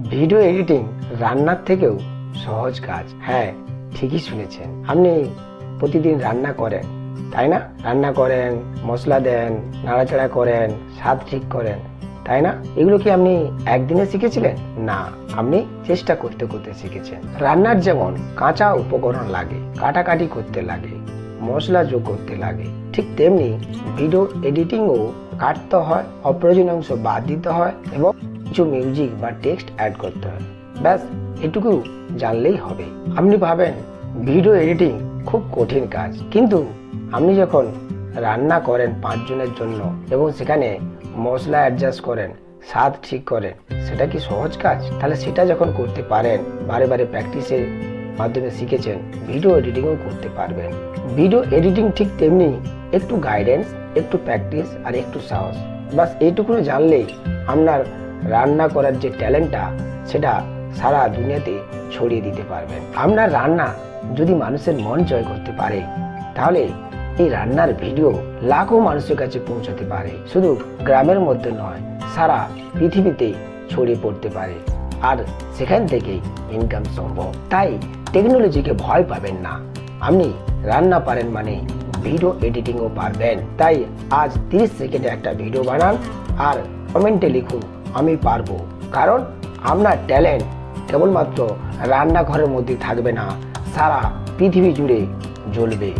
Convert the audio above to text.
Video editing রান্নার থেকেও সহজ কাজ। হ্যাঁ, ঠিকই শুনেছেন। আপনি প্রতিদিন রান্না করেন, তাই না? রান্না করেন, মশলা দেন, নাড়াচাড়া করেন, স্বাদ ঠিক করেন, তাই না? এগুলো কি আপনি একদিনে শিখেছিলেন? না, আপনি চেষ্টা করতে করতে শিখেছেন। রান্নার যেমন কাঁচা উপকরণ লাগে, কাটাকাটি করতে লাগে, মশলা যোগ করতে লাগে, ঠিক তেমনি ভিডিও এডিটিংও কাটতে হয়, অপ্রয়োজনীয় অংশ বাদ দিতে হয় এবং কিছু মিউজিক বা টেক্সট অ্যাড করতে হয়। ব্যাস এটুকু জানলেই হবে। আপনি ভাবেন ভিডিও এডিটিং খুব কঠিন কাজ, কিন্তু আপনি যখন রান্না করেন 5 জনের জন্য এবং সেখানে মশলা অ্যাডজাস্ট করেন, স্বাদ ঠিক করেন, সেটা কি সহজ কাজ? তাহলে সেটা যখন করতে পারেন, বারে বারে প্র্যাকটিসের মাধ্যমে শিখেছেন, ভিডিও এডিটিংও করতে পারবেন। ভিডিও এডিটিং ঠিক তেমনি একটু গাইডেন্স, একটু প্র্যাকটিস আর একটু সাহস, বাস এইটুকু জানলেই আপনার রান্না করার যে ট্যালেন্টটা সেটা সারা দুনিয়াতে ছড়িয়ে দিতে পারবেন। আপনার রান্না যদি মানুষের মন জয় করতে পারে, তাহলে এই রান্নার ভিডিও লাখো মানুষের কাছে পৌঁছাতে পারে। শুধু গ্রামের মধ্যে নয়, সারা পৃথিবীতে ছড়িয়ে পড়তে পারে, আর সেখান থেকেই ইনকাম সম্ভব। তাই টেকনোলজিকে ভয় পাবেন না। আপনি রান্না পারেন মানে ভিডিও এডিটিংও পারবেন। তাই আজ 30 সেকেন্ডে একটা ভিডিও বানান আর কমেন্টে লিখুন আমি পারবো। কারণ আপনার ট্যালেন্ট কেবলমাত্র রান্নাঘরের মধ্যে থাকবে না, সারা পৃথিবী জুড়ে জ্বলবে।